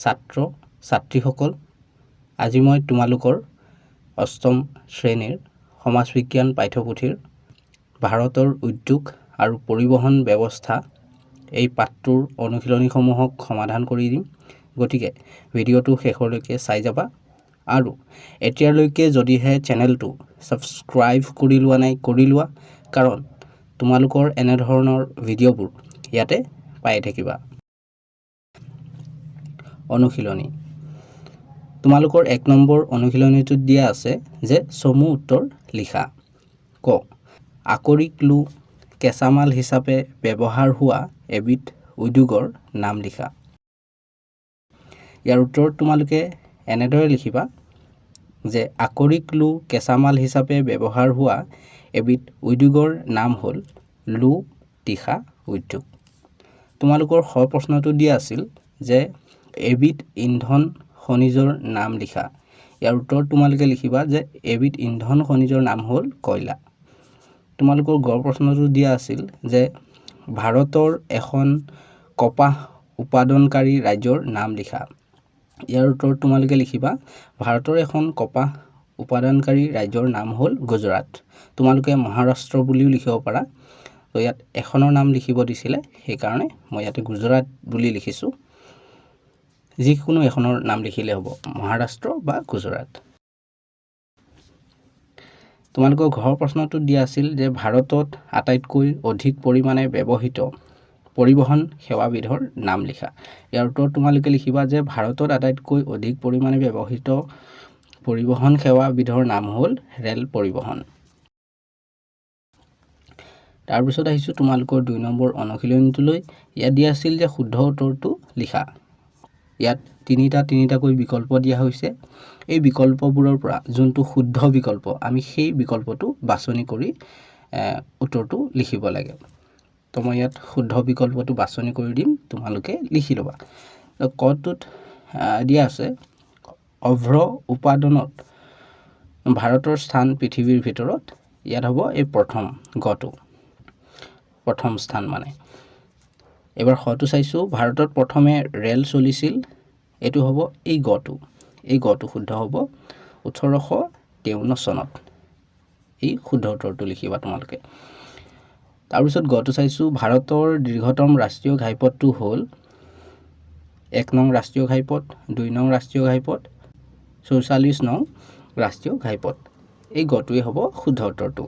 ছাত্ৰ ছাত্ৰীসকল, আজি মই তোমালোকৰ অষ্টম শ্ৰেণীৰ সমাজ বিজ্ঞান পাঠ্যপুথিৰ ভাৰতৰ উদ্যোগ আৰু পৰিবহণ ব্যৱস্থা এই পাঠটোৰ অনুশীলনীসমূহক সমাধান কৰি দিম। গতিকে ভিডিঅ'টো শেষলৈকে চাই যাবা আৰু এতিয়ালৈকে যদিহে চেনেলটো ছাবস্ক্ৰাইব কৰি লোৱা নাই কৰি লোৱা, কাৰণ তোমালোকৰ এনেধৰণৰ ভিডিঅ'বোৰ ইয়াতে পাই থাকিবা। অনুশীলনী তোমালোকৰ 1 নম্বৰ অনুশীলনীটোত দিয়া আছে যে চমু উত্তৰ লিখা। ক আকৰিক লো কেঁচামাল হিচাপে ব্যৱহাৰ হোৱা এবিধ উদ্যোগৰ নাম লিখা। ইয়াৰ উত্তৰত তোমালোকে এনেদৰে লিখিবা যে আকৰিক লো কেঁচামাল হিচাপে ব্যৱহাৰ হোৱা এবিধ উদ্যোগৰ নাম হ'ল লো তীখা উদ্যোগ। তোমালোকৰ খ প্ৰশ্নটো দিয়া আছিল যে এবিধ ইন্ধন খনিজৰ নাম লিখা। ইয়াৰ উত্তৰত তোমালোকে লিখিবা যে এবিধ ইন্ধন খনিজৰ নাম হ'ল কয়লা। তোমালোকৰ গ প্ৰশ্নটো দিয়া আছিল যে ভাৰতৰ এখন কপাহ উৎপাদনকাৰী ৰাজ্যৰ নাম লিখা। ইয়াৰ উত্তৰত তোমালোকে লিখিবা ভাৰতৰ এখন কপাহ উৎপাদনকাৰী ৰাজ্যৰ নাম হ'ল গুজৰাট। তোমালোকে মহাৰাষ্ট্ৰ বুলিও লিখিব পাৰা। তো ইয়াত এখনৰ নাম লিখিব দিছিলে, সেইকাৰণে মই ইয়াতে গুজৰাট বুলি লিখিছোঁ। যিকোনো এখনৰ নাম লিখিলে হ'ব, মহাৰাষ্ট্ৰ বা গুজৰাট। তোমালোকৰ ঘৰ প্ৰশ্নটোত দিয়া আছিল যে ভাৰতত আটাইতকৈ অধিক পৰিমাণে ব্যৱহৃত পৰিবহণ সেৱাবিধৰ নাম লিখা। ইয়াৰ উত্তৰত তোমালোকে লিখিবা যে ভাৰতত আটাইতকৈ অধিক পৰিমাণে ব্যৱহৃত পৰিবহণ সেৱাবিধৰ নাম হ'ল ৰেল পৰিবহণ। তাৰপিছত আহিছোঁ তোমালোকৰ 2 নম্বৰ অনুশীলনীটোলৈ। ইয়াত দিয়া আছিল যে শুদ্ধ উত্তৰটো লিখা। ইয়াত তিনিটাকৈ বিকল্প দিয়া হৈছে। এই বিকল্পবোৰৰ পৰা যোনটো শুদ্ধ বিকল্প, আমি সেই বিকল্পটো বাছনি কৰি উত্তৰটো লিখিব লাগে। তো মই ইয়াত শুদ্ধ বিকল্পটো বাছনি কৰি দিম, তোমালোকে লিখি ল'বা। কটোত দিয়া আছে অভ্ৰ উৎপাদনত ভাৰতৰ স্থান পৃথিৱীৰ ভিতৰত। ইয়াত হ'ব এই প্ৰথম স্থান মানে। এবাৰ খটো চাইছোঁ, ভাৰতত প্ৰথমে ৰেল চলিছিল। এইটো হ'ব এই গটো শুদ্ধ হ'ব 1853 চনত। এই শুদ্ধ উত্তৰটো লিখিবা তোমালোকে। তাৰপিছত গটো চাইছোঁ, ভাৰতৰ দীৰ্ঘতম ৰাষ্ট্ৰীয় ঘাইপথটো হ'ল 1 নং ৰাষ্ট্ৰীয় ঘাইপথ, 2 নং ৰাষ্ট্ৰীয় ঘাইপথ, 44 নং ৰাষ্ট্ৰীয় ঘাইপথ। এই গটোৱে হ'ব শুদ্ধ উত্তৰটো।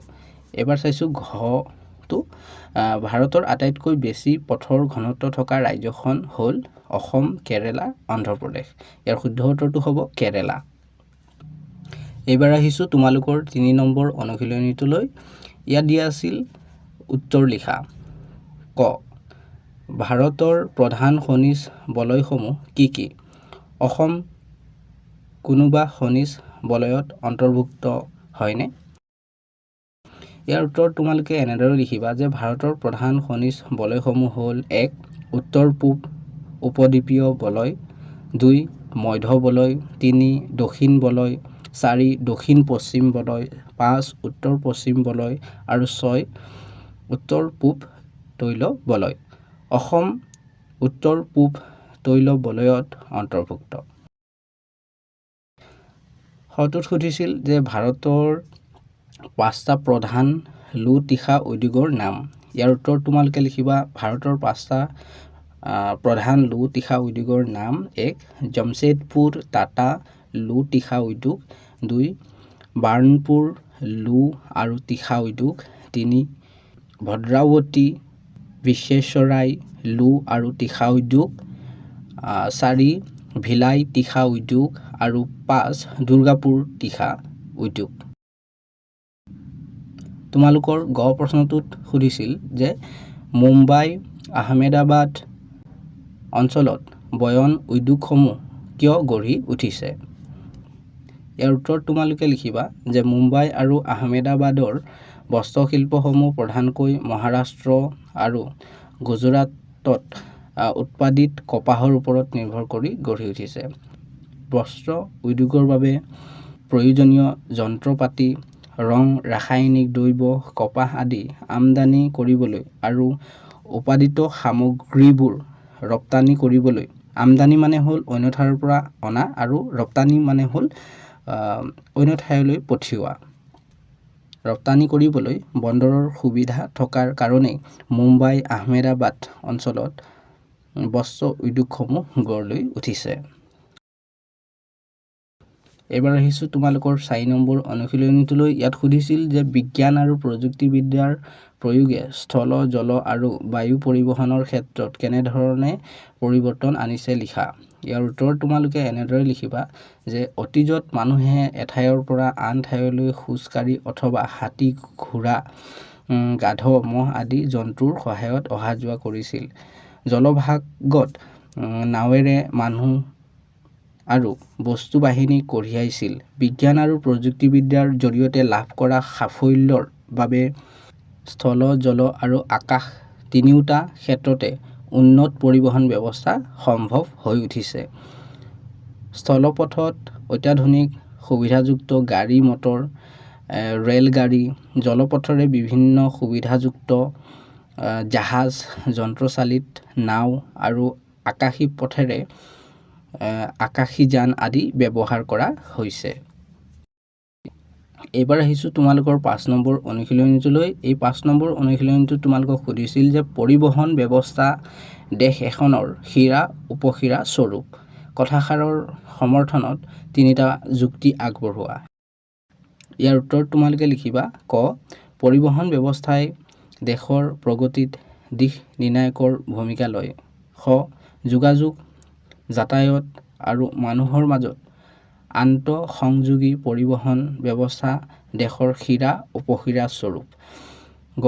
এবাৰ চাইছোঁ ঘটো, ভাৰতৰ আটাইতকৈ বেছি পথৰ ঘনত্ব থকা ৰাজ্যখন হ'ল অসম, কেৰেলা, অন্ধ্ৰপ্ৰদেশ। ইয়াৰ শুদ্ধ উত্তৰটো হ'ব কেৰেলা। এইবাৰ আহিছোঁ তোমালোকৰ 3 নম্বৰ অনুশীলনীটোলৈ। ইয়াত দিয়া আছিল উত্তৰ লিখা। ক ভাৰতৰ প্ৰধান খনিজ বলয়সমূহ কি কি? অসম কোনোবা খনিজ বলয়ত অন্তৰ্ভুক্ত হয়নে? ইয়াৰ উত্তৰত তোমালোকে এনেদৰে লিখিবা যে ভাৰতৰ প্ৰধান খনিজ বলয়সমূহ হ'ল 1 উত্তৰ পূব উপদ্বীপীয় বলয়, 2 মধ্য বলয়, 3 দক্ষিণ বলয়, 4 দক্ষিণ পশ্চিম বলয়, 5 উত্তৰ পশ্চিম বলয় আৰু 6 উত্তৰ পূব তৈল বলয়। অসম উত্তৰ পূব তৈল বলয়ত অন্তৰ্ভুক্ত। খটোত সুধিছিল যে ভাৰতৰ 5টা প্ৰধান লো তীখা উদ্যোগৰ নাম। ইয়াৰ উত্তৰত তোমালোকে লিখিবা ভাৰতৰ 5টা প্ৰধান লো তীখা উদ্যোগৰ নাম। 1 জামছেদপুৰ টাটা লো তীখা উদ্যোগ, 2 বাৰ্ণপুৰ লো আৰু তীখা উদ্যোগ, 3 ভদ্ৰাৱতী বিশ্বেশ্বৰাই লো আৰু তীখা উদ্যোগ, 4 ভিলাই তীখা উদ্যোগ আৰু 5 দুৰ্গাপুৰ তীখা উদ্যোগ। তোমালোকৰ গ প্ৰশ্নটোত সুধিছিল যে মুম্বাই আহমেদাবাদ অঞ্চলত বয়ন উদ্যোগসমূহ কিয় গঢ়ি উঠিছে? ইয়াৰ উত্তৰত তোমালোকে লিখিবা যে মুম্বাই আৰু আহমেদাবাদৰ বস্ত্ৰশিল্পসমূহ প্ৰধানকৈ মহাৰাষ্ট্ৰ আৰু গুজৰাটত উৎপাদিত কপাহৰ ওপৰত নিৰ্ভৰ কৰি গঢ়ি উঠিছে। বস্ত্ৰ উদ্যোগৰ বাবে প্ৰয়োজনীয় যন্ত্ৰপাতি, ৰং, ৰাসায়নিক দ্ৰব্য, কপাহ আদি আমদানি কৰিবলৈ আৰু উৎপাদিত সামগ্ৰীবোৰ ৰপ্তানি কৰিবলৈ আমদানি মানে হ'ল অন্য ঠাইৰ পৰা অনা আৰু ৰপ্তানি মানে হ'ল অন্য ঠাইলৈ পঠিওৱা। ৰপ্তানি কৰিবলৈ বন্দৰৰ সুবিধা থকাৰ কাৰণেই মুম্বাই আহমেদাবাদ অঞ্চলত বস্ত্ৰ উদ্যোগসমূহ গঢ় লৈ উঠিছে। এইবাৰ আহিছোঁ তোমালোকৰ 4 নম্বৰ অনুশীলনীটোলৈ। ইয়াত সুধিছিল যে বিজ্ঞান আৰু প্ৰযুক্তিবিদ্যাৰ প্ৰয়োগে স্থল, জল আৰু বায়ু পৰিবহণৰ ক্ষেত্ৰত কেনেধৰণে পৰিৱৰ্তন আনিছে লিখা। ইয়াৰ উত্তৰ তোমালোকে এনেদৰে লিখিবা যে অতীজত মানুহে এঠাইৰ পৰা আন ঠাইলৈ খোজকাঢ়ি অথবা হাতী, ঘোঁৰা, গাধ, ম'হ আদি জন্তুৰ সহায়ত অহা যোৱা কৰিছিল। জলভাগত নাৱেৰে মানুহ আৰু বস্তু বাহিনী কঢ়িয়াইছিল। বিজ্ঞান আৰু প্ৰযুক্তিবিদ্যাৰ জৰিয়তে লাভ কৰা সাফল্যৰ বাবে স্থল, জল আৰু আকাশ তিনিওটা ক্ষেত্ৰতে উন্নত পৰিবহণ ব্যৱস্থা সম্ভৱ হৈ উঠিছে। স্থলপথত অত্যাধুনিক সুবিধাযুক্ত গাড়ী মটৰ, ৰেলগাড়ী, জলপথৰে বিভিন্ন সুবিধাযুক্ত জাহাজ, যন্ত্ৰচালিত নাও আৰু আকাশী পথেৰে আকাশীযান আদি ব্যৱহাৰ কৰা হৈছে। এইবাৰ আহিছোঁ তোমালোকৰ 5 নম্বৰ অনুশীলনীটোলৈ। এই 5 নম্বৰ অনুশীলনীটোত তোমালোকক সুধিছিল যে পৰিবহণ ব্যৱস্থা দেশ এখনৰ শিৰা উপশিৰা স্বৰূপ। কথাষাৰৰ সমৰ্থনত 3টা যুক্তি আগবঢ়োৱা। ইয়াৰ উত্তৰ তোমালোকে লিখিবা ক পৰিবহণ ব্যৱস্থাই দেশৰ প্ৰগতিত দিশ নিৰ্ণায়কৰ ভূমিকা লয়। খ যোগাযোগ, যাতায়ত আৰু মানুহৰ মাজত আন্তঃসংযোগী পৰিবহণ ব্যৱস্থা দেশৰ শিৰা উপশিৰা স্বৰূপ। গ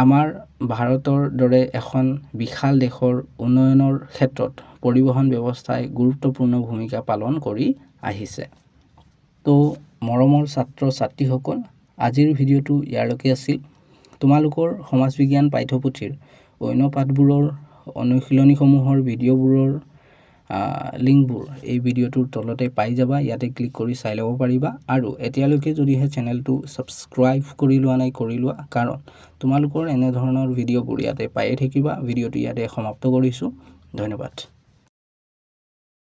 আমাৰ ভাৰতৰ দৰে এখন বিশাল দেশৰ উন্নয়নৰ ক্ষেত্ৰত পৰিবহণ ব্যৱস্থাই গুৰুত্বপূৰ্ণ ভূমিকা পালন কৰি আহিছে। তো মৰমৰ ছাত্ৰ ছাত্ৰীসকল, আজিৰ ভিডিঅ'টো ইয়ালৈকে আছিল। তোমালোকৰ সমাজ বিজ্ঞান পাঠ্যপুথিৰ অন্য পাঠবোৰৰ অনুশীলনীসমূহৰ ভিডিঅ'বোৰৰ লিংকবোৰ এই ভিডিঅ'টোৰ তলতে পাই যাবা। ইয়াতে ক্লিক কৰি চাই ল'ব পাৰিবা। আৰু এতিয়ালৈকে যদিহে চেনেলটো ছাবস্ক্ৰাইব কৰি লোৱা নাই, কৰি লোৱা, কাৰণ তোমালোকৰ এনেধৰণৰ ভিডিঅ'বোৰ ইয়াতে পায়ে থাকিবা। ভিডিঅ'টো ইয়াতে সমাপ্ত কৰিছোঁ। ধন্যবাদ।